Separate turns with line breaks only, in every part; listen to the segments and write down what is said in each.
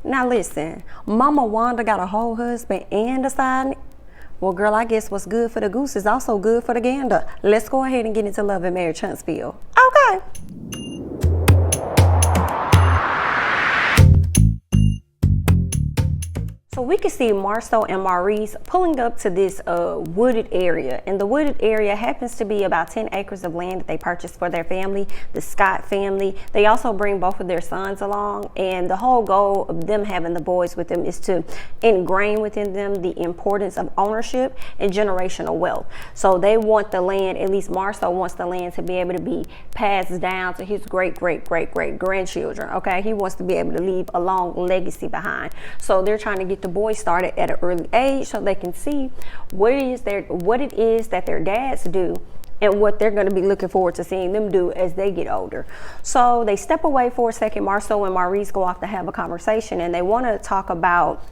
Now listen, Mama Wanda got a whole husband and a side. Well, girl, I guess what's good for the goose is also good for the gander. Let's go ahead and get into Love and Marriage Huntsville. Okay. So we can see Marcel and Maurice pulling up to this wooded area, and the wooded area happens to be about 10 acres of land that they purchased for their family, the Scott family. They also bring both of their sons along, and the whole goal of them having the boys with them is to ingrain within them the importance of ownership and generational wealth. So they want the land, at least Marcel wants the land to be able to be passed down to his great grandchildren. Okay, he wants to be able to leave a long legacy behind. So they're trying to get the boys started at an early age so they can see what it is that their dads do and what they're going to be looking forward to seeing them do as they get older. So they step away for a second. Marcel and Maurice go off to have a conversation, and they want to talk about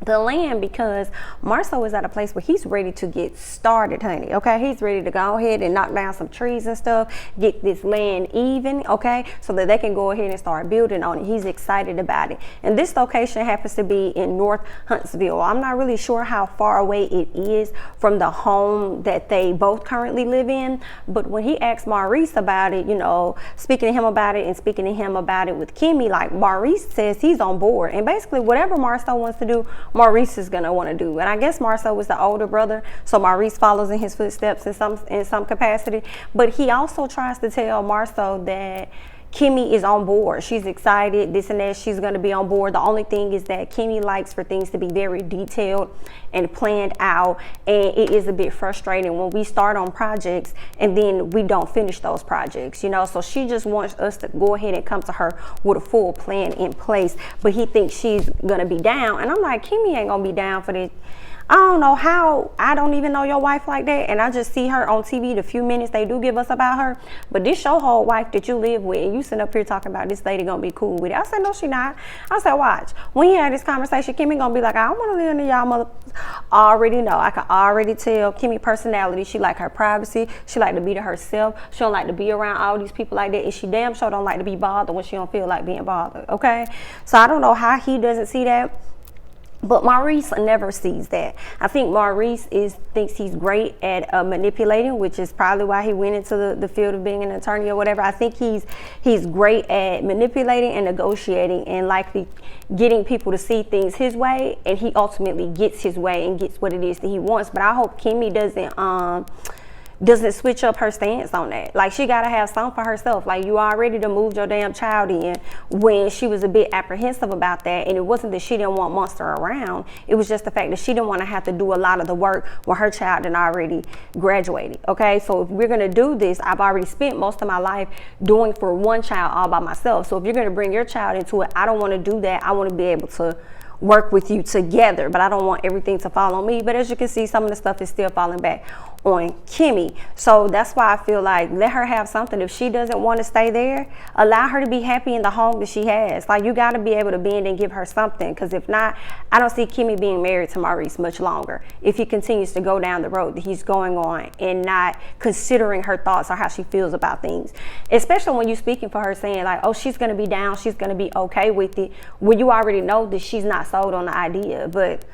the land because Marcel is at a place where he's ready to get started, honey. Okay, he's ready to go ahead and knock down some trees and stuff, get this land even, okay, so that they can go ahead and start building on it. He's excited about it. And this location happens to be in North Huntsville. I'm not really sure how far away it is from the home that they both currently live in, but when he asked Maurice about it, you know, speaking to him about it with Kimmy, like, Maurice says he's on board, and basically whatever Marcel wants to do, Maurice is gonna want to do. And I guess Marcel was the older brother, so Maurice follows in his footsteps in some capacity. But he also tries to tell Marcel that Kimmy is on board. She's excited, this and that. She's going to be on board. The only thing is that Kimmy likes for things to be very detailed and planned out, and it is a bit frustrating when we start on projects and then we don't finish those projects, you know. So she just wants us to go ahead and come to her with a full plan in place, but he thinks she's going to be down, and I'm like, Kimmy ain't going to be down for this. I don't know how, I don't even know your wife like that, and I just see her on TV the few minutes they do give us about her, but this your whole wife that you live with, and you sitting up here talking about this lady gonna be cool with it. I said, no, she not. I said, watch. When he had this conversation, Kimmy gonna be like, I don't wanna live in y'all mother. I already know, I can already tell Kimmy personality. She like her privacy, she like to be to herself, she don't like to be around all these people like that, and she damn sure don't like to be bothered when she don't feel like being bothered, okay? So I don't know how he doesn't see that. But Maurice never sees that. I think Maurice thinks he's great at manipulating, which is probably why he went into the field of being an attorney or whatever. I think he's great at manipulating and negotiating and likely getting people to see things his way, and he ultimately gets his way and gets what it is that he wants. But I hope Kimmy doesn't switch up her stance on that. Like, she gotta have some for herself. Like, you already done moved your damn child in when she was a bit apprehensive about that, and it wasn't that she didn't want Monster around, it was just the fact that she didn't want to have to do a lot of the work when her child had already graduated. Okay, so if we're gonna do this, I've already spent most of my life doing for one child all by myself. So if you're gonna bring your child into it, I don't want to do that. I want to be able to work with you together, but I don't want everything to fall on me. But as you can see, some of the stuff is still falling back on Kimmy. So that's why I feel like, let her have something. If she doesn't want to stay there, allow her to be happy in the home that she has. Like, you got to be able to bend and give her something, because if not, I don't see Kimmy being married to Maurice much longer if he continues to go down the road that he's going on and not considering her thoughts or how she feels about things, especially when you're speaking for her, saying like, oh, she's going to be down, she's going to be okay with it, when you already know that she's not sold on the idea. But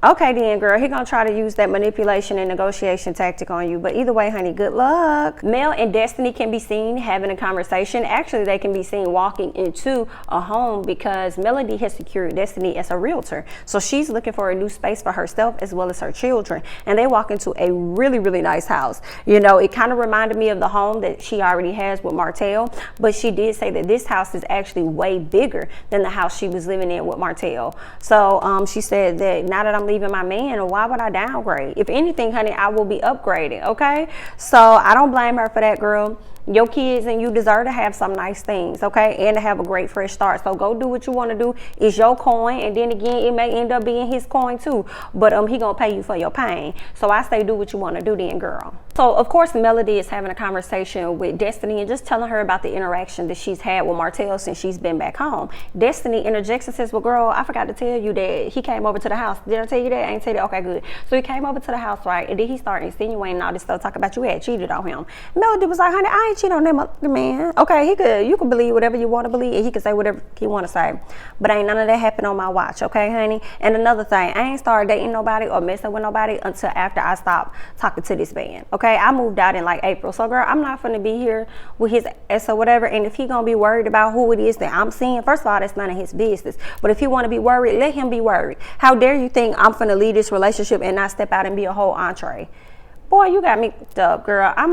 okay then, girl, he gonna try to use that manipulation and negotiation tactic on you. But either way, honey, good luck. Mel and Destiny can be seen having a conversation. Actually, they can be seen walking into a home because Melody has secured Destiny as a realtor. So she's looking for a new space for herself as well as her children. And they walk into a really, really nice house. You know, it kind of reminded me of the home that she already has with Martell, but she did say that this house is actually way bigger than the house she was living in with Martell. So she said that now that I'm leaving my man, or why would I downgrade? If anything, honey, I will be upgrading. Okay, so I don't blame her for that, girl. Your kids and you deserve to have some nice things, okay, and to have a great fresh start. So go do what you want to do. It's your coin, and then again, it may end up being his coin too, but he gonna pay you for your pain. So I say do what you want to do then, girl. So of course Melody is having a conversation with Destiny and just telling her about the interaction that she's had with Martell since she's been back home. Destiny interjects and says, well, girl, I forgot to tell you that he came over to the house. Did I tell you that? I ain't tell you that. Okay, good. So he came over to the house, right, and then he started insinuating all this stuff, talking about you had cheated on him. Melody was like, honey, I ain't ain't cheat on that man. Okay, you could believe whatever you want to believe, and he could say whatever he want to say. But ain't none of that happen on my watch, okay, honey? And another thing, I ain't started dating nobody or messing with nobody until after I stopped talking to this man, okay? I moved out in like April. So, girl, I'm not finna be here with his ass or whatever. And if he gonna be worried about who it is that I'm seeing, first of all, that's none of his business. But if he want to be worried, let him be worried. How dare you think I'm finna leave this relationship and not step out and be a whole entree? Boy, you got me up, girl. I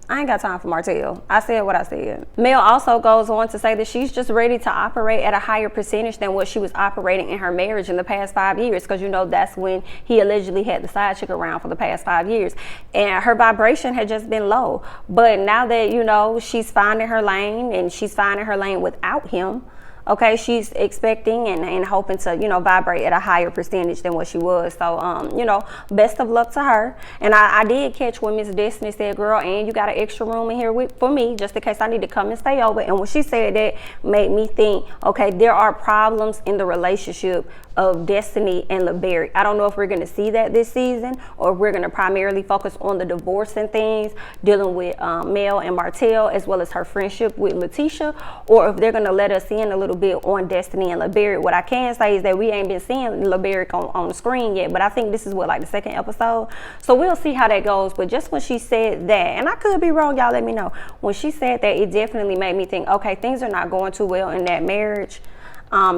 ain't got time for Martell. I said what I said. Mel also goes on to say that she's just ready to operate at a higher percentage than what she was operating in her marriage in the past 5 years. Because, you know, that's when he allegedly had the side chick around for the past 5 years. And her vibration had just been low. But now that, you know, she's finding her lane and she's finding her lane without him, okay, she's expecting and hoping to, you know, vibrate at a higher percentage than what she was. So, you know, best of luck to her. And I did catch when Miss Destiny said, girl, and you got an extra room in here for me, just in case I need to come and stay over. And when she said that, made me think, okay, there are problems in the relationship of Destiny and LeBerry. I don't know if we're going to see that this season, or if we're going to primarily focus on the divorce and things, dealing with Mel and Martell, as well as her friendship with Letitia, or if they're going to let us in a little bit on Destiny and LeBerry. What I can say is that we ain't been seeing LeBerry on the screen yet, but I think this is what, like the second episode. So we'll see how that goes. But just when she said that, and I could be wrong, y'all let me know. When she said that, it definitely made me think, okay, things are not going too well in that marriage.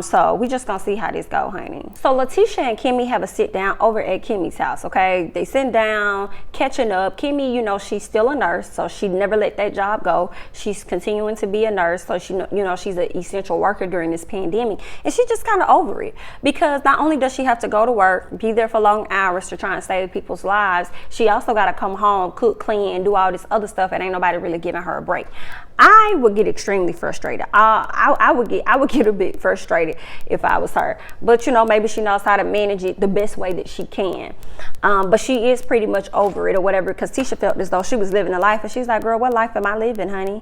So we just gonna see how this go, honey. So Letitia and Kimmy have a sit down over at Kimmy's house, okay? They sit down, catching up. Kimmy, you know, she's still a nurse, so she never let that job go. She's continuing to be a nurse, so she, you know, she's an essential worker during this pandemic. And she's just kind of over it, because not only does she have to go to work, be there for long hours to try and save people's lives, she also got to come home, cook, clean, and do all this other stuff, and ain't nobody really giving her a break. I would get extremely frustrated. I would get a bit frustrated if I was her. But, you know, maybe she knows how to manage it the best way that she can. But she is pretty much over it or whatever, because Tisha felt as though she was living a life. And she's like, girl, what life am I living, honey?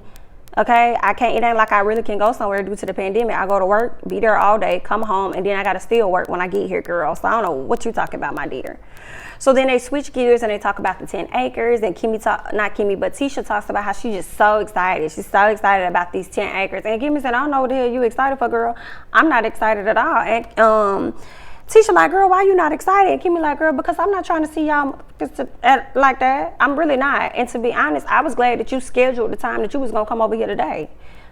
Okay, it ain't like I really can go somewhere due to the pandemic. I go to work, be there all day, come home, and then I got to still work when I get here, girl. So I don't know what you talking about, my dear. So then they switch gears and they talk about the 10 acres, and Tisha talks about how she's just so excited. She's so excited about these 10 acres. And Kimmy said, I don't know what the hell you excited for, girl. I'm not excited at all. And Tisha like, girl, why you not excited? And Kimmy like, girl, because I'm not trying to see y'all like that. I'm really not. And to be honest, I was glad that you scheduled the time that you was going to come over here today.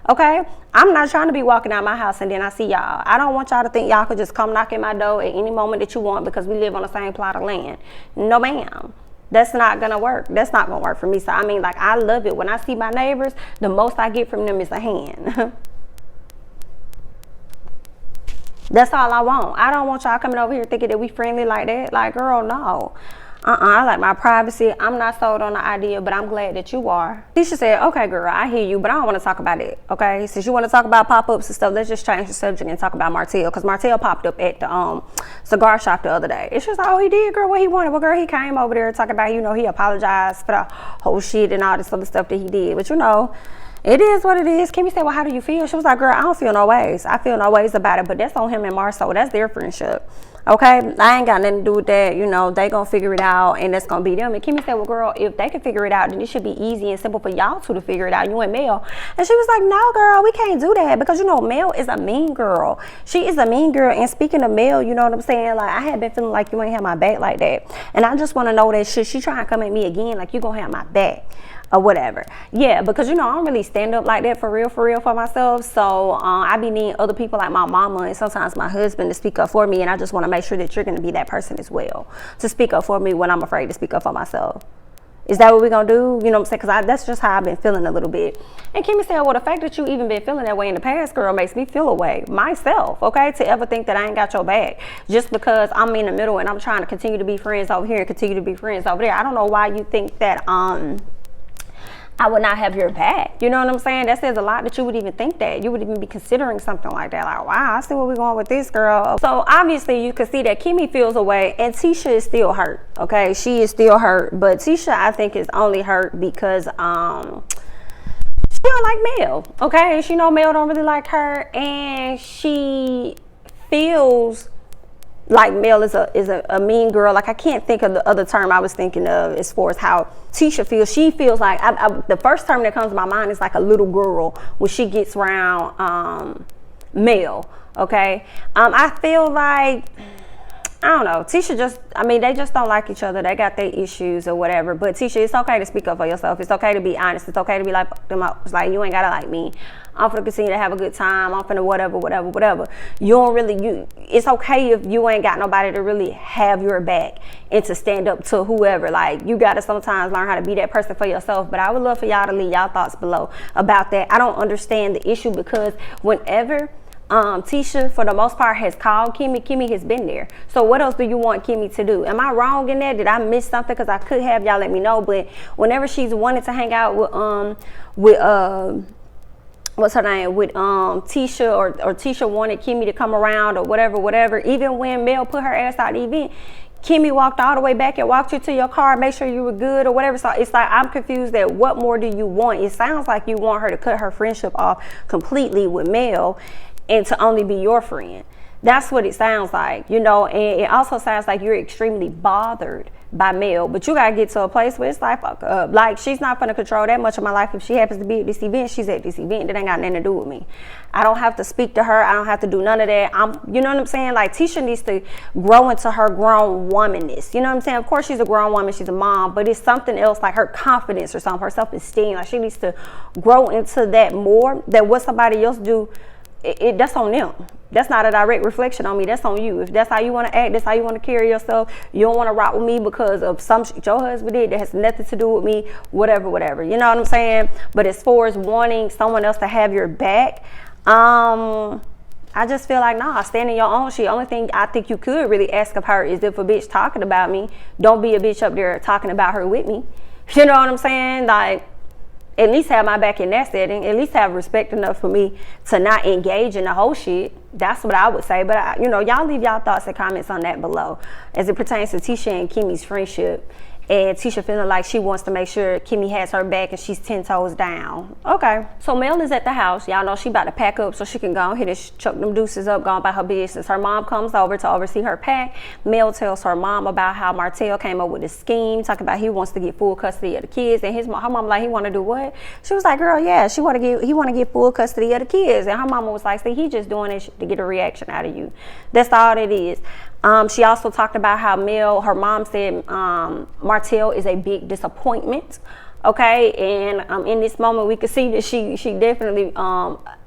Okay? I'm not trying to be walking out my house and then I see y'all. I don't want y'all to think y'all could just come knock at my door at any moment that you want because we live on the same plot of land. No, ma'am. That's not going to work. That's not going to work for me. So, I mean, like, I love it. When I see my neighbors, the most I get from them is a hand. That's all I want. I don't want y'all coming over here thinking that we friendly like that. Like, girl, no. I like my privacy. I'm not sold on the idea, but I'm glad that you are. Tisha said, okay, girl, I hear you, but I don't want to talk about it, okay? Since you want to talk about pop-ups and stuff, let's just change the subject and talk about Martell, because Martell popped up at the cigar shop the other day. It's just like, oh, he did, girl, what he wanted. Well, girl, he came over there talking about, you know, he apologized for the whole shit and all this other stuff that he did. But, you know, it is what it is. Kimmy said, well, how do you feel? She was like, girl, I don't feel no ways. I feel no ways about it, but that's on him and Marceau. That's their friendship. Okay, I ain't got nothing to do with that. You know, they gonna figure it out, and that's gonna be them. And Kimmy said, well, girl, if they can figure it out, then it should be easy and simple for y'all two to figure it out, you and Mel. And she was like, no, girl, we can't do that, because, you know, Mel is a mean girl. She is a mean girl. And speaking of Mel, you know what I'm saying? Like, I had been feeling like you ain't have my back like that. And I just want to know that should she try and come at me again, like you gonna have my back or whatever. Yeah, because, you know, I don't really stand up like that for real for myself. So I be needing other people like my mama and sometimes my husband to speak up for me. And I just want to make sure that you're going to be that person as well, to speak up for me when I'm afraid to speak up for myself. Is that what we're going to do? You know what I'm saying? Because that's just how I've been feeling a little bit. And Kimmy said, well, the fact that you even been feeling that way in the past, girl, makes me feel away myself, okay? To ever think that I ain't got your back just because I'm in the middle and I'm trying to continue to be friends over here and continue to be friends over there. I don't know why you think that I would not have your back. You know what I'm saying? That says a lot that you would even think that. You would even be considering something like that. Like, wow, I see where we're going with this, girl. So obviously you can see that Kimmy feels away and Tisha is still hurt. Okay, she is still hurt. But Tisha, I think, is only hurt because she don't like Mel. Okay, she know Mel don't really like her, and she feels like Mel is a mean girl. Like I can't think of the other term I was thinking of as far as how Tisha feels. She feels like the first term that comes to my mind is like a little girl when she gets around Mel. Okay, I feel like, I don't know, Tisha just, I mean, they just don't like each other. They got their issues or whatever. But Tisha, it's okay to speak up for yourself. It's okay to be honest. It's okay to be like, it's like, you ain't gotta like me. I'm finna continue to have a good time. I'm finna whatever. You don't really, it's okay if you ain't got nobody to really have your back and to stand up to whoever. Like, you gotta sometimes learn how to be that person for yourself. But I would love for y'all to leave y'all thoughts below about that. I don't understand the issue, because whenever Tisha, for the most part, has called Kimmy has been there. So what else do you want Kimmy to do? Am I wrong in that? Did I miss something? Because I could have, y'all let me know. But whenever she's wanted to hang out with what's her name, with Tisha, or Tisha wanted Kimmy to come around or whatever, even when Mel put her ass out the event, Kimmy walked all the way back and walked you to your car, make sure you were good or whatever. So it's like, I'm confused at what more do you want? It sounds like you want her to cut her friendship off completely with Mel and to only be your friend. That's what it sounds like, you know. And it also sounds like you're extremely bothered by Mel, but you gotta get to a place where it's like, like, she's not gonna control that much of my life. If she happens to be at this event, she's at this event. That ain't got nothing to do with me. I don't have to speak to her. I don't have to do none of that. You know what I'm saying? Like, Tisha needs to grow into her grown womanness. You know what I'm saying? Of course, she's a grown woman. She's a mom, but it's something else, like her confidence or something, her self-esteem. Like, she needs to grow into that more. That what somebody else do, that's on them. That's not a direct reflection on me. That's on you. If that's how you want to act, that's how you want to carry yourself. You don't want to rock with me because of some shit your husband did that has nothing to do with me, whatever. You know what I'm saying? But as far as wanting someone else to have your back, I just feel like, nah, stand in your own shit. Only thing I think you could really ask of her is, if a bitch talking about me, don't be a bitch up there talking about her with me. You know what I'm saying? Like, at least have my back in that setting. At least have respect enough for me to not engage in the whole shit. That's what I would say. But, you know, y'all leave y'all thoughts and comments on that below as it pertains to Tisha and Kimmy's friendship. And Tisha feeling like she wants to make sure Kimmy has her back and she's 10 toes down. Okay. So Mel is at the house. Y'all know she about to pack up so she can go ahead and chuck them deuces up, go about her business. Her mom comes over to oversee her pack. Mel tells her mom about how Martell came up with a scheme, talking about he wants to get full custody of the kids. And her mom like, he want to do what? She was like, girl, yeah, he want to get full custody of the kids. And her mama was like, see, he just doing it to get a reaction out of you. That's all it is. She also talked about how her mom said Martell is a big disappointment. Okay, and in this moment we could see that she definitely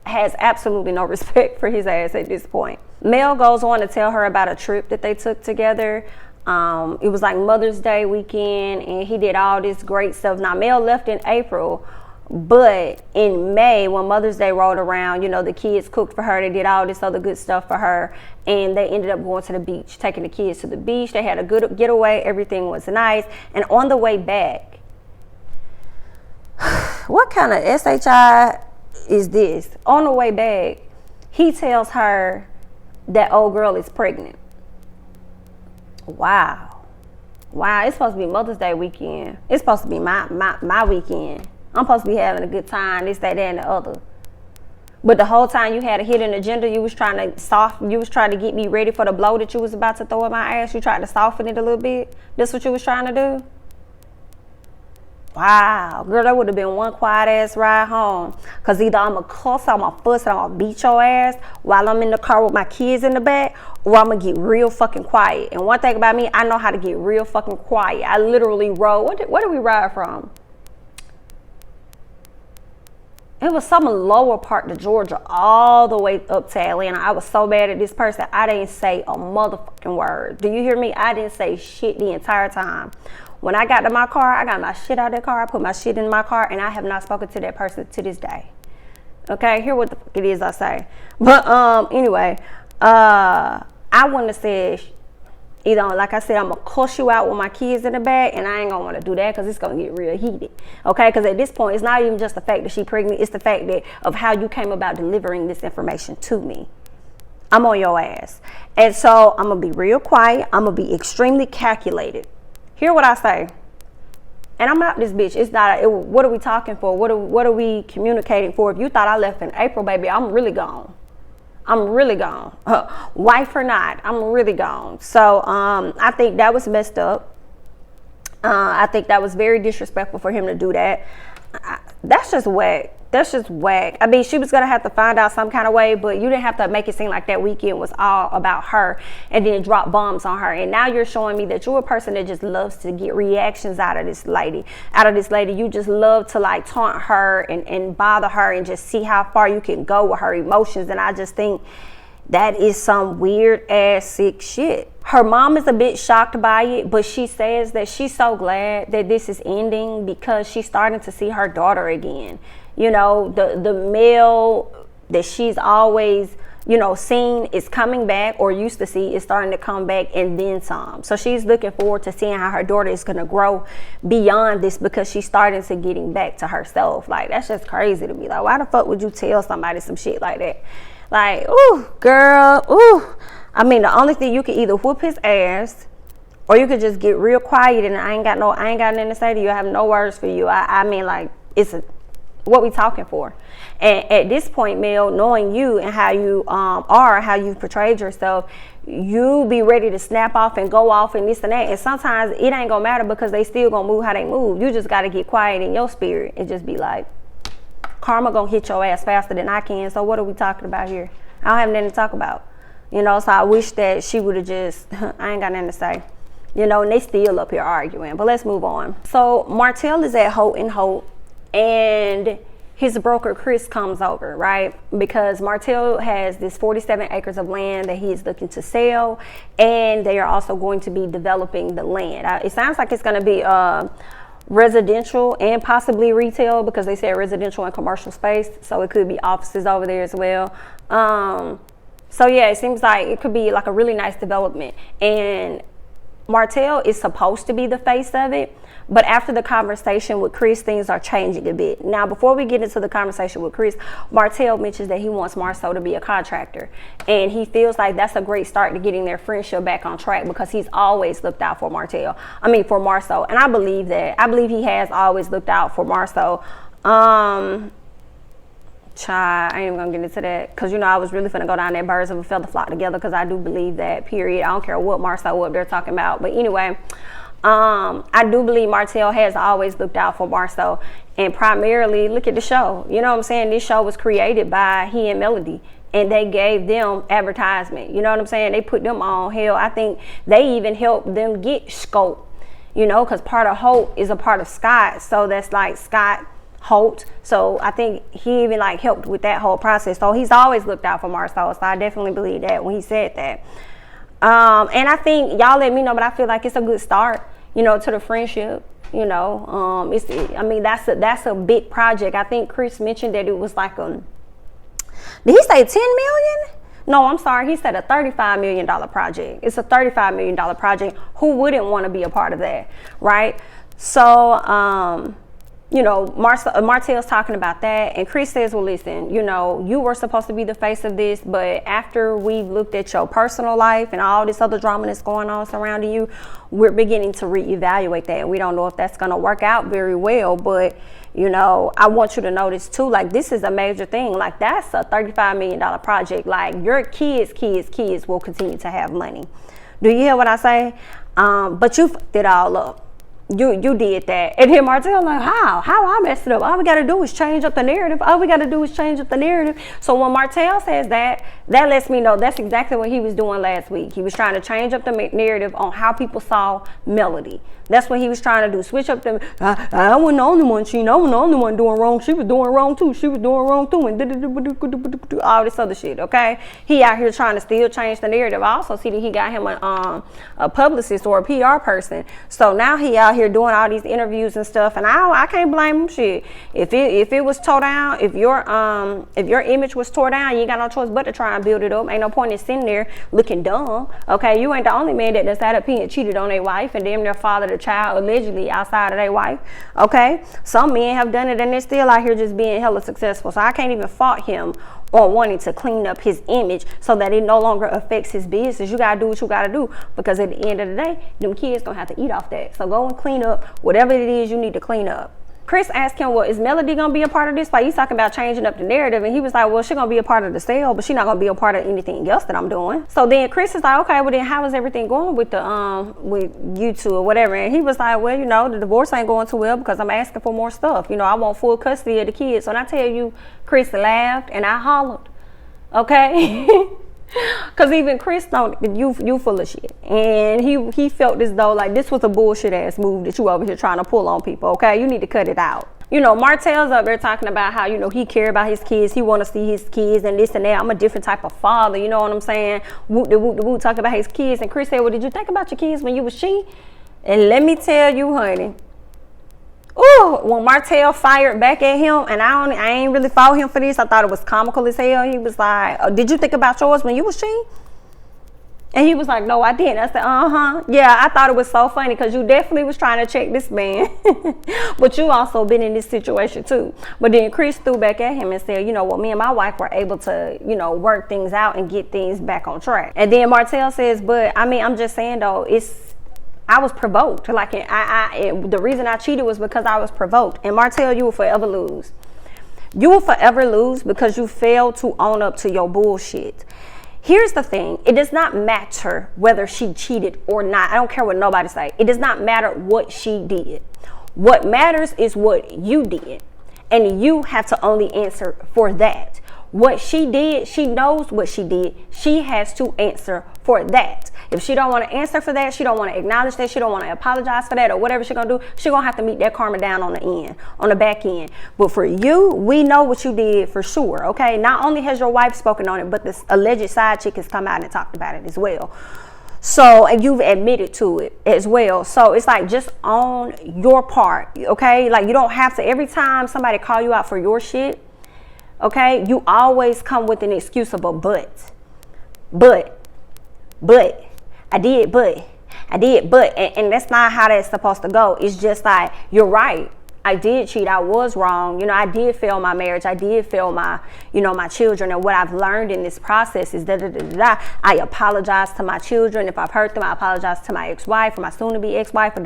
has absolutely no respect for his ass at this point. Mel goes on to tell her about a trip that they took together. It was like Mother's Day weekend, and he did all this great stuff. Now, Mel left in April, but in May, when Mother's Day rolled around, you know, the kids cooked for her. They did all this other good stuff for her, and they ended up going to the beach, taking the kids to the beach. They had a good getaway. Everything was nice. And on the way back, what kind of SHI is this? On the way back, he tells her that old girl is pregnant. Wow, it's supposed to be Mother's Day weekend. It's supposed to be my weekend. I'm supposed to be having a good time, this, that, and the other. But the whole time you had a hidden agenda. You was trying to get me ready for the blow that you was about to throw at my ass. You tried to soften it a little bit. That's what you was trying to do? Wow, girl, that would have been one quiet ass ride home. Cause either I'm gonna cuss, I'm gonna fuss, and I'm gonna beat your ass while I'm in the car with my kids in the back, or I'm gonna get real fucking quiet. And one thing about me, I know how to get real fucking quiet. I literally rode. Where did we ride from? It was some lower part of Georgia all the way up to Atlanta. I was so bad at this person, I didn't say a motherfucking word. Do you hear me? I didn't say shit the entire time. When I got to my car, I got my shit out of the car. I put my shit in my car, and I have not spoken to that person to this day. Okay, hear what the fuck it is I say. But anyway, I wouldn't have said either, like I said, I'm gonna cuss you out with my kids in the back, and I ain't gonna want to do that because it's gonna get real heated. Okay, because at this point, it's not even just the fact that she's pregnant; it's the fact that of how you came about delivering this information to me. I'm on your ass, and so I'm gonna be real quiet. I'm gonna be extremely calculated. Hear what I say, and I'm out this bitch. It's not. What are we talking for? What are we communicating for? If you thought I left in April, baby, I'm really gone. I'm really gone. Wife or not, I'm really gone. So I think that was messed up. I think that was very disrespectful for him to do that. That's just whack. That's just whack. I mean, she was going to have to find out some kind of way, but you didn't have to make it seem like that weekend was all about her and then drop bombs on her. And now you're showing me that you're a person that just loves to get reactions out of this lady. You just love to like taunt her and bother her and just see how far you can go with her emotions. And I just think that is some weird ass sick shit. Her mom is a bit shocked by it, but she says that she's so glad that this is ending because she's starting to see her daughter again. You know, the male that she's always, you know, seen is coming back, or used to see is starting to come back and then some. So she's looking forward to seeing how her daughter is going to grow beyond this because she's starting to getting back to herself. Like, that's just crazy to me. Like, why the fuck would you tell somebody some shit like that? Like, ooh, girl, ooh. I mean, the only thing, you could either whoop his ass or you could just get real quiet and I ain't got nothing to say to you. I have no words for you. I mean, like, what we talking for? And at this point, Mel, knowing you and how you are, how you portrayed yourself, you be ready to snap off and go off and this and that. And sometimes it ain't gonna matter because they still gonna move how they move. You just gotta get quiet in your spirit and just be like, karma gonna hit your ass faster than I can. So what are we talking about here? I don't have nothing to talk about. You know, so I wish that she would have just, I ain't got nothing to say. You know, and they still up here arguing. But let's move on. So Martell is at Holt & Holt, and his broker Chris comes over, right? Because Martell has this 47 acres of land that he's looking to sell, and they are also going to be developing the land. It sounds like it's going to be residential and possibly retail, because they said residential and commercial space, so it could be offices over there as well. So yeah, it seems like it could be like a really nice development, and Martell is supposed to be the face of it, but after the conversation with Chris, things are changing a bit. Now, before we get into the conversation with Chris, Martell mentions that he wants Marceau to be a contractor, and he feels like that's a great start to getting their friendship back on track, because he's always looked out for Marceau, and I believe that. I believe he has always looked out for Marceau. Child, I ain't even gonna get into that, because you know I was really finna go down there, birds of a feather flock together, because I do believe that, period. I don't care what Marceau up there talking about. But anyway, I do believe Martell has always looked out for Marceau, and primarily, look at the show. You know what I'm saying? This show was created by he and Melody, and they gave them advertisement. You know what I'm saying? They put them on. Hell, I think they even helped them get scope, you know, because part of Holt is a part of Scott, so that's like Scott Holt. So I think he even like helped with that whole process. So he's always looked out for Marceau. So I definitely believe that when he said that. And I think y'all let me know, but I feel like it's a good start, you know, to the friendship. You know, that's a big project. I think Chris mentioned that it was like did he say 10 million? No, I'm sorry. He said a $35 million project. It's a $35 million project. Who wouldn't want to be a part of that, right? So, you know, Martell's talking about that, and Chris says, well, listen, you know, you were supposed to be the face of this, but after we looked at your personal life and all this other drama that's going on surrounding you, we're beginning to reevaluate that. And we don't know if that's going to work out very well, but, you know, I want you to know this too. Like, this is a major thing. Like, that's a $35 million project. Like, your kids will continue to have money. Do you hear what I say? But you fucked it all up. You did that. And then Martell like, how I messed it up? All we got to do is change up the narrative. So when Martell says that lets me know that's exactly what he was doing last week. He was trying to change up the narrative on how people saw Melody. That's what he was trying to do. Switch up the, I wasn't the only one, I wasn't the only one doing wrong. She was doing wrong too. And all this other shit, okay? He out here trying to still change the narrative. I also see that he got him a publicist or a PR person. So now he out here doing all these interviews and stuff, and I can't blame him. Shit, if it was tore down, if your image was tore down, you ain't got no choice but to try and build it up. Ain't no point in sitting there looking dumb. Okay, you ain't the only man that sat up here and cheated on their wife and damn near fathered a child allegedly outside of their wife. Okay, some men have done it and they're still out here just being hella successful. So I can't even fault him on wanting to clean up his image so that it no longer affects his business. You gotta do what you gotta do, because at the end of the day, them kids gonna have to eat off that. So go and clean up whatever it is you need to clean up. Chris asked him, well, is Melody gonna be a part of this? Like, he's talking about changing up the narrative, and he was like, well, she's gonna be a part of the sale, but she's not gonna be a part of anything else that I'm doing. So then Chris is like, okay, well then how is everything going with the with you two or whatever? And he was like, well, you know, the divorce ain't going too well because I'm asking for more stuff. You know, I want full custody of the kids. So when I tell you, Chris laughed and I hollered, okay? Cause even Chris don't, you full of shit, and he felt as though like this was a bullshit ass move that you over here trying to pull on people. Okay, you need to cut it out. You know, Martell's up there talking about how, you know, he care about his kids, he want to see his kids and this and that. I'm a different type of father, you know what I'm saying? Whoop the whoop the whoop, talking about his kids. And Chris said, well, did you think about your kids when you was she? And let me tell you, honey. Ooh, when Martell fired back at him, and I ain't really fought him for this. I thought it was comical as hell. He was like, oh, did you think about yours when you was she? And he was like, no, I didn't. I said, yeah, I thought it was so funny because you definitely was trying to check this man. But you also been in this situation too. But then Chris threw back at him and said, you know, well, me and my wife were able to, you know, work things out and get things back on track. And then Martell says, but I mean, I'm just saying though, I was provoked. Like, the reason I cheated was because I was provoked. And Martell, you will forever lose. You will forever lose because you failed to own up to your bullshit. Here's the thing. It does not matter whether she cheated or not. I don't care what nobody say. It does not matter what she did. What matters is what you did. And you have to only answer for that. What she did, she knows what she did. She has to answer for that. If she don't want to answer for that, she don't want to acknowledge that, she don't want to apologize for that or whatever she gonna do, she gonna have to meet that karma down on the end, on the back end. But for you, we know what you did for sure, okay? Not only has your wife spoken on it, but this alleged side chick has come out and talked about it as well. So, and you've admitted to it as well. So it's like, just own your part, okay? Like, you don't have to, every time somebody call you out for your shit, okay, you always come with an excuse of a but I did, and that's not how that's supposed to go. It's just like, you're right, I did cheat, I was wrong, you know, I did fail my marriage, I did fail my, you know, my children, and what I've learned in this process is that I apologize to my children. If I've hurt them, I apologize to my ex-wife or my soon-to-be ex-wife,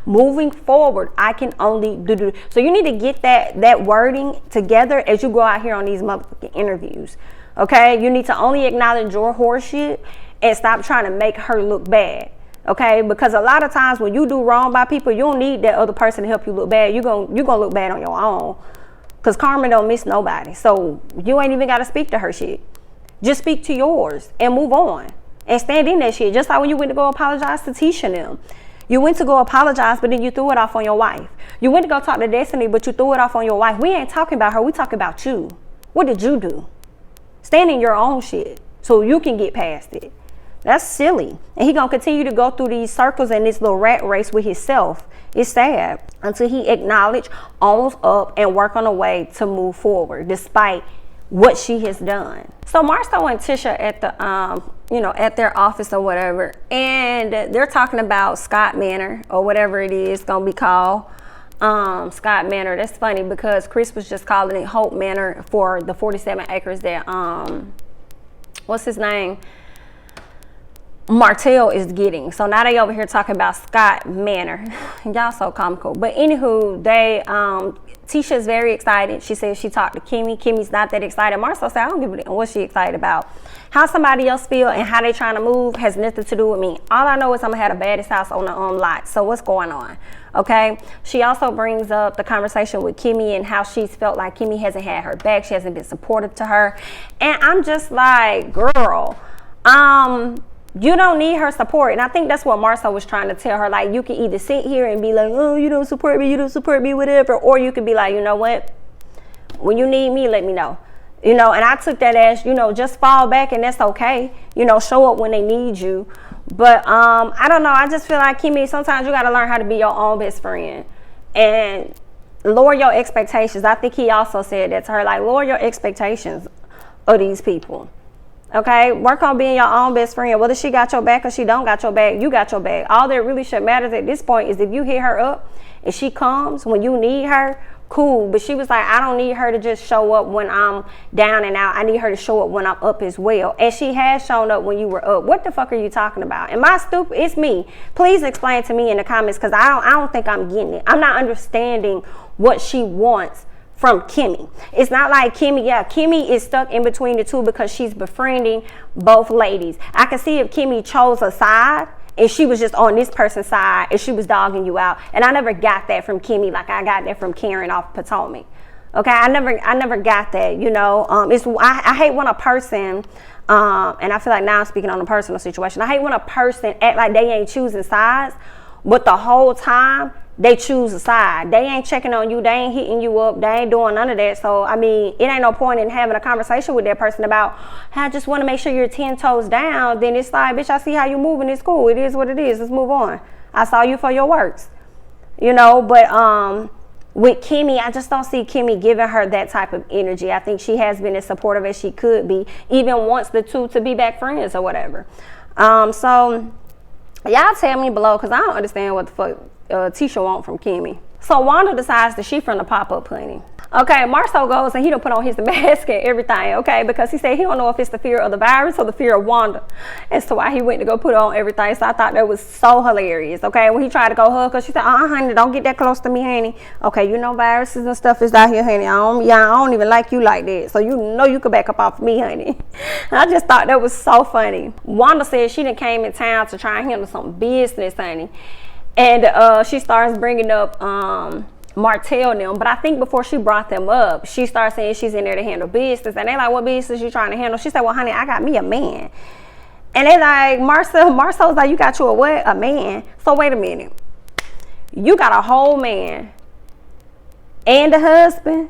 moving forward, I can only do. So you need to get that wording together as you go out here on these motherfucking interviews, okay? You need to only acknowledge your horseshit and stop trying to make her look bad, okay? Because a lot of times when you do wrong by people, you don't need that other person to help you look bad. You're gonna look bad on your own, because karma don't miss nobody. So you ain't even got to speak to her shit. Just speak to yours and move on and stand in that shit. Just like when you went to go apologize to Tisha and them. You went to go apologize, but then you threw it off on your wife. You went to go talk to Destiny, but you threw it off on your wife. We ain't talking about her. We talking about you. What did you do? Stand in your own shit so you can get past it. That's silly. And he gonna continue to go through these circles and this little rat race with himself. It's sad until he acknowledge, owns up, and work on a way to move forward despite what she has done. So Marcel and Tisha at the you know, at their office or whatever, and they're talking about Scott Manor or whatever it is gonna be called. Scott Manor. That's funny because Chris was just calling it Hope Manor for the 47 acres that what's his name, Martell is getting. So now they over here talking about Scott Manor. Y'all so comical. But anywho, they Tisha's very excited. She says she talked to Kimmy. Kimmy's not that excited. Marcel said, I don't give a damn what she excited about. How somebody else feel and how they trying to move has nothing to do with me. All I know is I'm gonna have the baddest house on the lot. So what's going on? Okay. She also brings up the conversation with Kimmy and how she's felt like Kimmy hasn't had her back. She hasn't been supportive to her. And I'm just like, girl, you don't need her support. And I think that's what Marcel was trying to tell her. Like, you can either sit here and be like, oh, you don't support me, whatever. Or you could be like, you know what? When you need me, let me know. You know, and I took that as, you know, just fall back and that's okay. You know, show up when they need you. But I don't know. I just feel like, Kimmy, sometimes you got to learn how to be your own best friend. And lower your expectations. I think he also said that to her. Like, lower your expectations of these people. Okay, work on being your own best friend. Whether she got your back or she don't got your back, you got your back. All that really should matter at this point is if you hit her up and she comes when you need her, cool. But she was like, I don't need her to just show up when I'm down and out. I need her to show up when I'm up as well. And she has shown up when you were up. What the fuck are you talking about? Am I stupid? It's me. Please explain to me in the comments, because I don't think I'm getting it. I'm not understanding what she wants from Kimmy. It's not like Kimmy is stuck in between the two because she's befriending both ladies. I can see if Kimmy chose a side and she was just on this person's side and she was dogging you out. And I never got that from Kimmy like I got that from Karen off Potomac. Okay, I never got that, you know. I hate when a person, and I feel like now I'm speaking on a personal situation. I hate when a person act like they ain't choosing sides, but the whole time they choose a side. They ain't checking on you. They ain't hitting you up. They ain't doing none of that. So, I mean, it ain't no point in having a conversation with that person about, I just want to make sure you're 10 toes down. Then it's like, bitch, I see how you moving. It's cool. It is what it is. Let's move on. I saw you for your works. You know, but with Kimmy, I just don't see Kimmy giving her that type of energy. I think she has been as supportive as she could be, even wants the two to be back friends or whatever. So y'all tell me below, because I don't understand what the fuck Tisha want from Kimmy. So Wanda decides that she from the pop-up honey. Okay, Marceau goes and he done put on his mask and everything, okay, because he said he don't know if it's the fear of the virus or the fear of Wanda as to why he went to go put on everything. So I thought that was so hilarious, okay, when he tried to go hug her, she said, honey, don't get that close to me, honey. Okay, you know viruses and stuff is out here, honey. I don't even like you like that, so you know you could back up off me, honey. I just thought that was so funny. Wanda said she done came in town to try and handle some business, honey, and she starts bringing up Martell and them, but I think before she brought them up, she started saying she's in there to handle business, and they like, what business you trying to handle? She said, well, honey, I got me a man. And they like, Marcel's like, you got you a what? A man. So wait a minute, you got a whole man and a husband,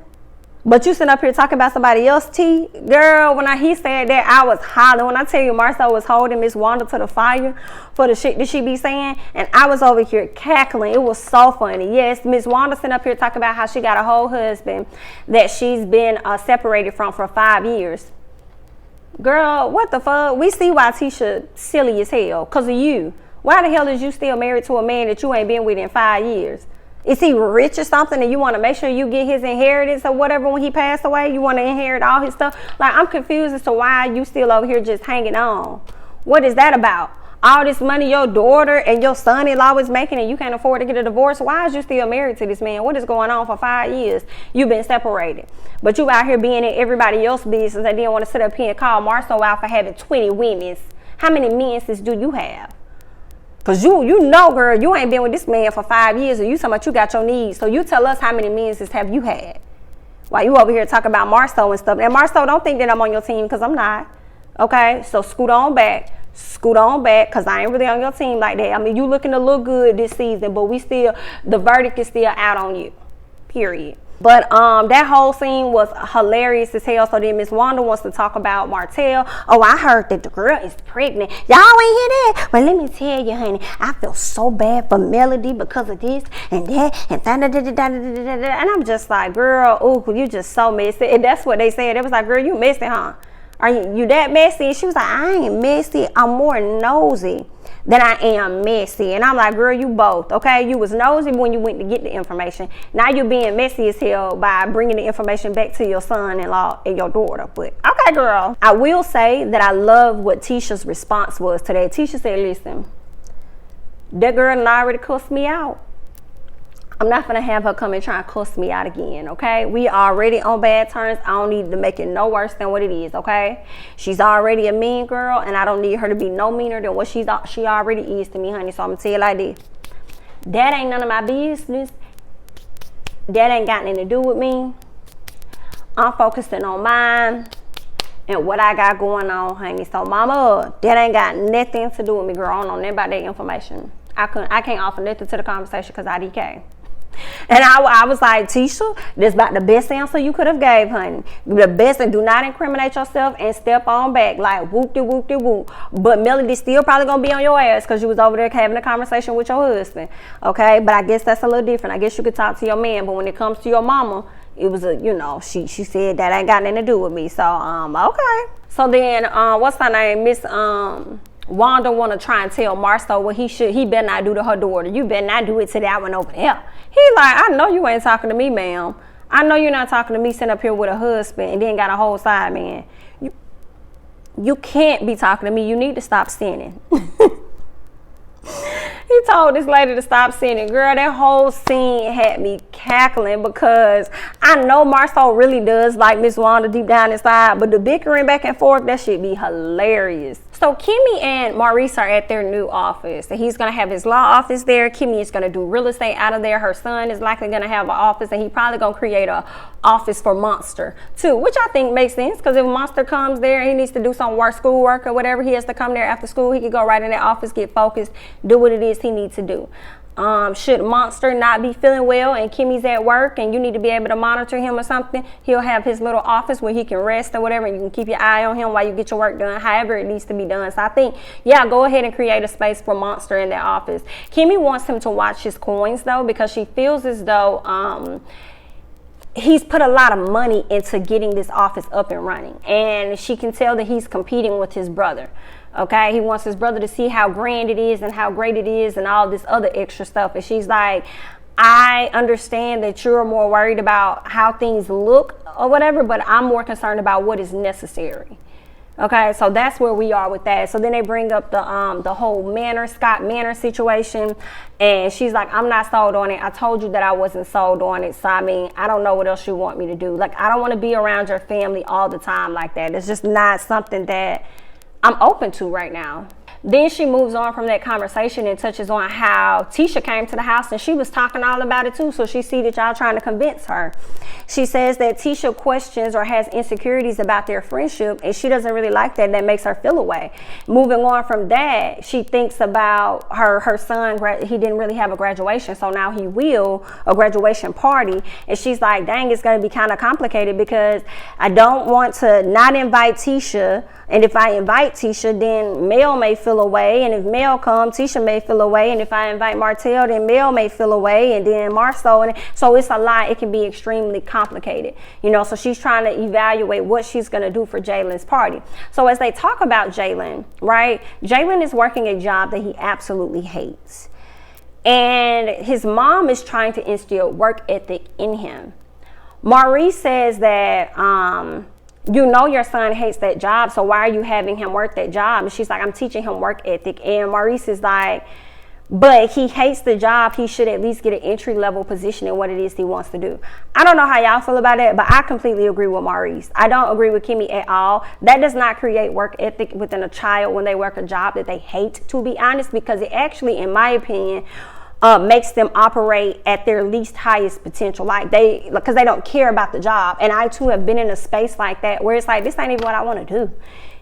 but you sitting up here talking about somebody else's tea? Girl, when he said that, I was hollering. When I tell you Marcel was holding Miss Wanda to the fire for the shit that she be saying, and I was over here cackling. It was so funny. Yes, Miss Wanda sitting up here talking about how she got a whole husband that she's been separated from for 5 years. Girl, what the fuck? We see why Tisha silly as hell, because of you. Why the hell is you still married to a man that you ain't been with in 5 years? Is he rich or something and you want to make sure you get his inheritance or whatever when he passed away? You want to inherit all his stuff? Like, I'm confused as to why you still over here just hanging on. What is that about? All this money your daughter and your son-in-law is making and you can't afford to get a divorce? Why is you still married to this man? What is going on for 5 years? You've been separated. But you out here being in everybody else's business and then want to sit up here and call Marceau out for having 20 women. How many menses do you have? Because you know, girl, you ain't been with this man for 5 years, or you talking about you got your needs. So you tell us how many menses have you had. While you over here talking about Marceau and stuff. And Marceau, don't think that I'm on your team, because I'm not. Okay? So scoot on back, because I ain't really on your team like that. I mean, you looking to look good this season, but the verdict is still out on you. Period. But that whole scene was hilarious as hell. So then Miss Wanda wants to talk about Martell. Oh, I heard that the girl is pregnant. Y'all ain't hear that? But let me tell you, honey, I feel so bad for Melody because of this and that and da-da-da-da-da-da-da-da. And I'm just like, girl, ooh, you just so messy. And that's what they said. It was like, girl, you messy, huh? Are you that messy? And she was like, I ain't messy. I'm more nosy than I am messy. And I'm like, girl, you both, okay? You was nosy when you went to get the information. Now you're being messy as hell by bringing the information back to your son-in-law and your daughter. But okay, girl. I will say that I love what Tisha's response was today. Tisha said, listen, that girl done already cussed me out. I'm not gonna have her come and try and cuss me out again, okay? We already on bad terms. I don't need to make it no worse than what it is, okay? She's already a mean girl, and I don't need her to be no meaner than what she already is to me, honey. So I'm gonna tell you like this. That ain't none of my business. That ain't got nothing to do with me. I'm focusing on mine and what I got going on, honey. So mama, that ain't got nothing to do with me, girl. I don't know nothing about that information. I can't offer nothing to the conversation because I DK. And I was like, Tisha, this about the best answer you could have gave, honey. The best, and do not incriminate yourself and step on back like whoop-de-whoop-de-whoop. But Melody still probably gonna be on your ass because you was over there having a conversation with your husband, okay? But I guess that's a little different. I guess you could talk to your man, but when it comes to your mama, it was she said that ain't got nothing to do with me. So okay. So then what's her name, Miss Wanda want to try and tell Marceau what he better not do to her daughter. You better not do it to that one over there. He like, I know you ain't talking to me, ma'am. I know you're not talking to me sitting up here with a husband and then got a whole side man. You can't be talking to me. You need to stop sinning. He told this lady to stop singing. Girl, that whole scene had me cackling because I know Marcel really does like Miss Wanda deep down inside, but the bickering back and forth, that shit be hilarious. So Kimmy and Maurice are at their new office, and he's going to have his law office there. Kimmy is going to do real estate out of there. Her son is likely going to have an office, and he probably going to create a office for Monster too, which I think makes sense, because if Monster comes there and he needs to do some work, schoolwork or whatever, he has to come there after school. He can go right in that office, get focused, do what it is he needs to do. Should Monster not be feeling well and Kimmy's at work and you need to be able to monitor him or something, he'll have his little office where he can rest or whatever, and you can keep your eye on him while you get your work done, however it needs to be done. So I think, yeah, go ahead and create a space for Monster in that office. Kimmy wants him to watch his coins though, because she feels as though he's put a lot of money into getting this office up and running, and she can tell that he's competing with his brother. Okay, he wants his brother to see how grand it is and how great it is and all this other extra stuff. And she's like, I understand that you're more worried about how things look or whatever, but I'm more concerned about what is necessary. Okay, so that's where we are with that. So then they bring up the whole Scott Manor situation, and she's like, I'm not sold on it. I told you that I wasn't sold on it. So I mean, I don't know what else you want me to do. Like, I don't want to be around your family all the time like that. It's just not something that I'm open to right now. Then she moves on from that conversation and touches on how Tisha came to the house, and she was talking all about it too. So she see that y'all trying to convince her. She says that Tisha questions or has insecurities about their friendship, and she doesn't really like that. That makes her feel away. Moving on from that, she thinks about her son. He didn't really have a graduation, so now he will, a graduation party. And she's like, dang, it's going to be kind of complicated because I don't want to not invite Tisha. And if I invite Tisha, then Mel may feel away. And if Mel comes, Tisha may feel away. And if I invite Martell, then Mel may feel away. And then Marceau. And so it's a lot. It can be extremely complicated. You know, so she's trying to evaluate what she's going to do for Jalen's party. So as they talk about Jalen, right? Jalen is working a job that he absolutely hates. And his mom is trying to instill work ethic in him. Maurice says that, you know your son hates that job, so why are you having him work that job? And she's like, I'm teaching him work ethic. And Maurice is like, but he hates the job. He should at least get an entry-level position in what it is he wants to do. I don't know how y'all feel about that, but I completely agree with Maurice. I don't agree with Kimmy at all. That does not create work ethic within a child when they work a job that they hate, to be honest, because it actually, in my opinion, makes them operate at their least highest potential, because they don't care about the job. And I too have been in a space like that where it's like, this ain't even what I want to do.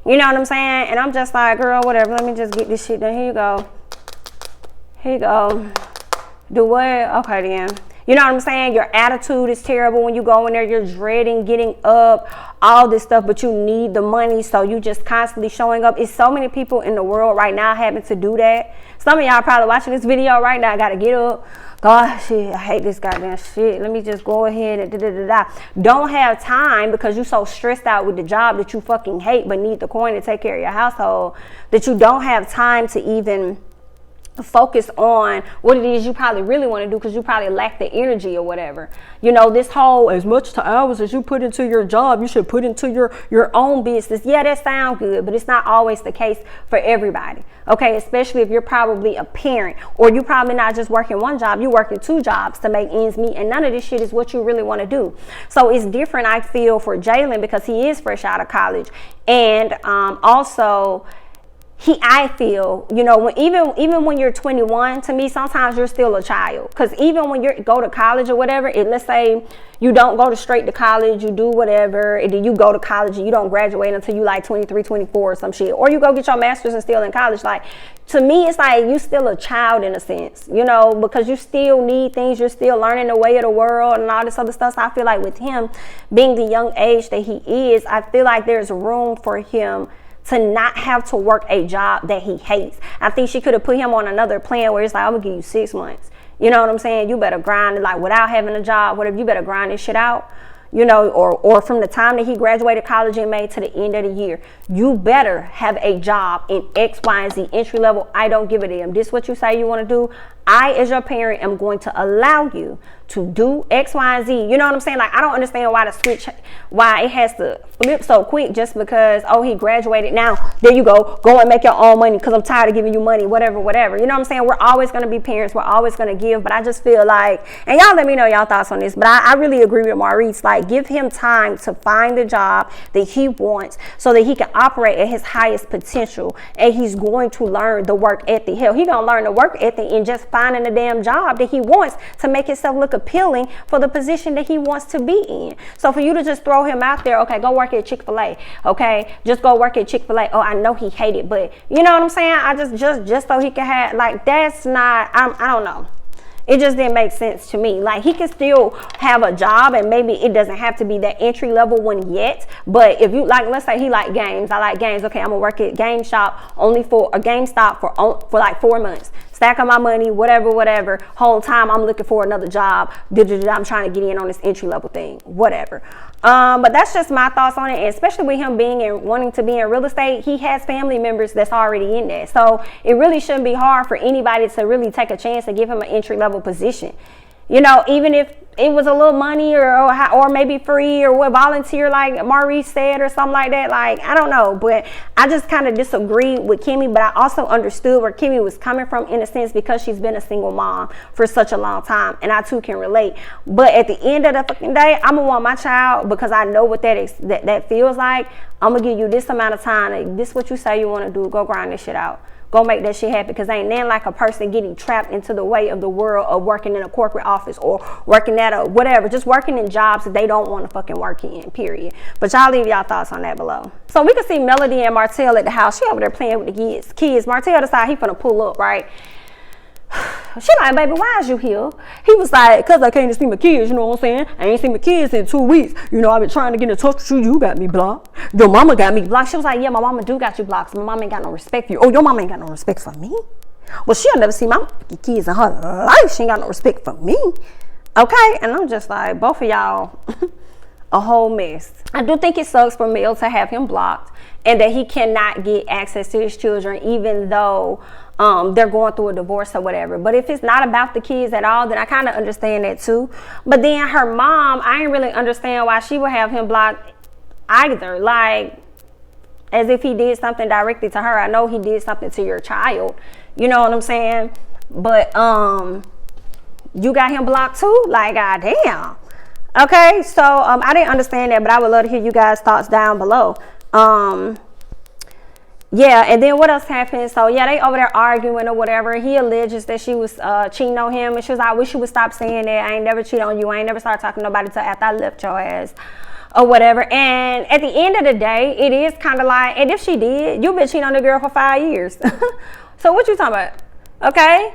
You know what I'm saying? And I'm just like, girl, whatever, let me just get this shit done. Here you go. Here you go. Do what? Okay then. You know what I'm saying? Your attitude is terrible when you go in there. You're dreading getting up, all this stuff, but you need the money, so you just constantly showing up. It's so many people in the world right now having to do that. Some of y'all probably watching this video right now. I gotta get up. Gosh, shit, I hate this goddamn shit. Let me just go ahead and da-da-da-da. Don't have time because you're so stressed out with the job that you fucking hate but need the coin to take care of your household that you don't have time to even focus on what it is you probably really want to do, because you probably lack the energy or whatever. You know, this whole as much hours as you put into your job, you should put into your own business. Yeah, that sounds good, but it's not always the case for everybody. Okay, especially if you're probably a parent, or you probably not just working one job, you're working two jobs to make ends meet, and none of this shit is what you really want to do. So it's different, I feel, for Jalen, because he is fresh out of college, and also I feel, you know, even when you're 21, to me, sometimes you're still a child. Because even when you go to college or whatever, let's say you don't go straight to college, you do whatever, and then you go to college and you don't graduate until you like 23, 24 or some shit. Or you go get your master's and still in college. Like, to me, it's like you still a child in a sense, you know, because you still need things. You're still learning the way of the world and all this other stuff. So I feel like with him being the young age that he is, I feel like there's room for him to not have to work a job that he hates. I think she could have put him on another plan where it's like, I'm gonna give you 6 months. You know what I'm saying? You better grind it, like, without having a job, whatever, you better grind this shit out. you know, or from the time that he graduated college in May to the end of the year, you better have a job in X, Y, and Z, entry level. I don't give a damn. This is what you say you want to do. I, as your parent, am going to allow you to do X, Y, and Z. You know what I'm saying? Like, I don't understand why the switch, why it has to flip so quick just because, oh, he graduated. Now, there you go and make your own money because I'm tired of giving you money, whatever. You know what I'm saying? We're always going to be parents. We're always going to give. But I just feel like, and y'all let me know y'all thoughts on this, but I really agree with Maurice. Like, give him time to find the job that he wants so that he can operate at his highest potential. And he's going to learn the work ethic. Hell, he's going to learn the work ethic in just finding the damn job that he wants to make himself look appealing for the position that he wants to be in. So for you to just throw him out there, okay, go work at Chick-fil-A, okay, just go work at Chick-fil-A. Oh, I know he hated, but you know what I'm saying? I just so he can have, like, that's not, I don't know. It just didn't make sense to me. Like, he can still have a job, and maybe it doesn't have to be that entry level one yet. But if you, like, let's say he like games. I like games. Okay, I'm gonna work at GameStop only for a GameStop for like 4 months. Stack up my money, whatever. Whole time I'm looking for another job. I'm trying to get in on this entry level thing, whatever. But that's just my thoughts on it. And especially with him being and wanting to be in real estate, he has family members that's already in there. So it really shouldn't be hard for anybody to really take a chance to give him an entry level position. You know, even if it was a little money or maybe free or what, volunteer like Maurice said or something like that. Like, I don't know, but I just kind of disagreed with Kimmy, but I also understood where Kimmy was coming from in a sense because she's been a single mom for such a long time, and I too can relate. But at the end of the fucking day, I'm gonna want my child, because I know what that feels like. I'm gonna give you this amount of time. Like, this is what you say you want to do. Go grind this shit out. Go make that shit happen, because ain't nothing like a person getting trapped into the way of the world of working in a corporate office or working at a whatever, just working in jobs that they don't want to fucking work in, period. But y'all leave y'all thoughts on that below. So we can see Melody and Martell at the house. She over there playing with the kids. Martell decide he finna pull up, right? She like, baby, why is you here? He was like, because I can't see my kids, you know what I'm saying? I ain't seen my kids in 2 weeks. You know, I've been trying to get in touch with you. You got me blocked. Your mama got me blocked. She was like, yeah, my mama do got you blocked. My mama ain't got no respect for you. Oh, your mama ain't got no respect for me? Well, she'll never see my kids in her life. She ain't got no respect for me. Okay? And I'm just like, both of y'all, a whole mess. I do think it sucks for Mel to have him blocked and that he cannot get access to his children, even though they're going through a divorce or whatever. But if it's not about the kids at all, then I kind of understand that too. But then her mom, I didn't really understand why she would have him blocked either. Like, as if he did something directly to her. I know he did something to your child. You know what I'm saying? But you got him blocked too? Like, goddamn. Okay, so I didn't understand that, but I would love to hear you guys' thoughts down below. Yeah, and then what else happened? So yeah, they over there arguing or whatever. He alleges that she was cheating on him, and she was like, I wish you would stop saying that. I ain't never cheated on you. I ain't never started talking to nobody till after I left your ass or whatever. And at the end of the day, it is kind of like, and if she did, you've been cheating on the girl for 5 years. So what you talking about? Okay,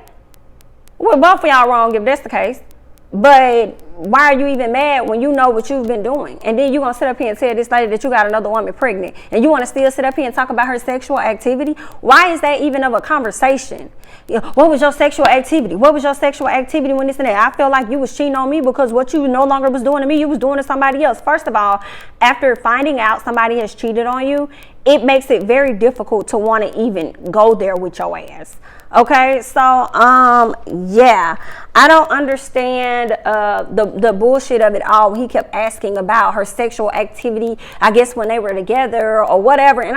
well, both of y'all wrong if that's the case. But why are you even mad when you know what you've been doing? And then you gonna sit up here and tell this lady that you got another woman pregnant, and you want to still sit up here and talk about her sexual activity? Why is that even of a conversation? You know, what was your sexual activity? What was your sexual activity when this and that? I feel like you was cheating on me because what you no longer was doing to me, you was doing to somebody else. First of all, after finding out somebody has cheated on you, it makes it very difficult to want to even go there with your ass. Okay, so yeah, I don't understand the bullshit of it all. He kept asking about her sexual activity, I guess when they were together or whatever, and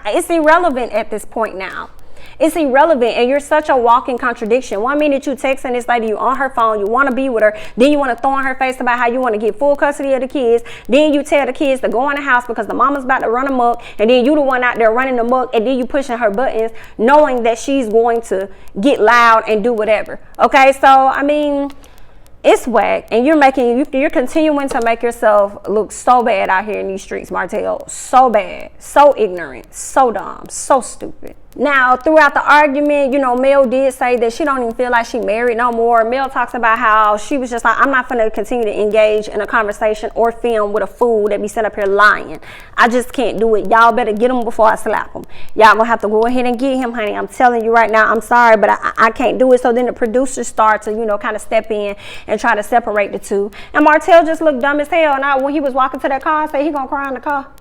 it's irrelevant at this point now. It's irrelevant, and you're such a walking contradiction. 1 minute you texting this lady, you on her phone, you want to be with her, then you want to throw in her face about how you want to get full custody of the kids, then you tell the kids to go in the house because the mama's about to run amok, and then you the one out there running amok, and then you pushing her buttons knowing that she's going to get loud and do whatever. Okay, so I mean, it's whack, and you're continuing to make yourself look so bad out here in these streets, Martell. So bad, so ignorant, so dumb, so stupid. Now, throughout the argument, you know, Mel did say that she don't even feel like she married no more. Mel talks about how she was just like, I'm not going to continue to engage in a conversation or film with a fool that be sitting up here lying. I just can't do it. Y'all better get him before I slap him. Y'all gonna have to go ahead and get him, honey. I'm telling you right now, I'm sorry, but I can't do it. So then the producers start to, you know, kind of step in and try to separate the two. And Martell just looked dumb as hell. And when he was walking to that car, I said, he gonna cry in the car.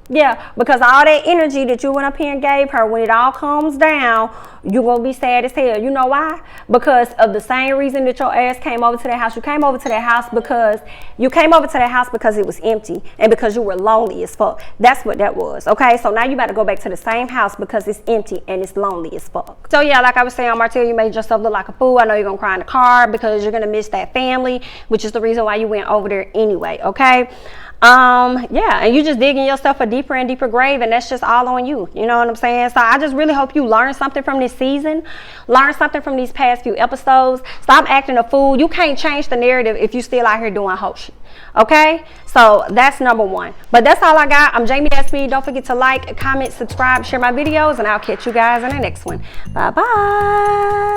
Yeah, because all that energy that you went up here and gave her, when it all comes down, you're going to be sad as hell. You know why? Because of the same reason that your ass came over to that house. You came over to that house because it was empty and because you were lonely as fuck. That's what that was, okay? So now you got to go back to the same house because it's empty and it's lonely as fuck. So yeah, like I was saying, Martell, you made yourself look like a fool. I know you're going to cry in the car because you're going to miss that family, which is the reason why you went over there anyway, okay? Yeah, and you just digging yourself a deeper and deeper grave, and that's just all on you. You know what I'm saying? So I just really hope you learn something from this season, learn something from these past few episodes. Stop acting a fool. You can't change the narrative if you still out here doing hoe shit. Okay, so that's number one. But that's all I got. I'm jamithatsme. Don't forget to like, comment, subscribe, share my videos, and I'll catch you guys in the next one. Bye bye.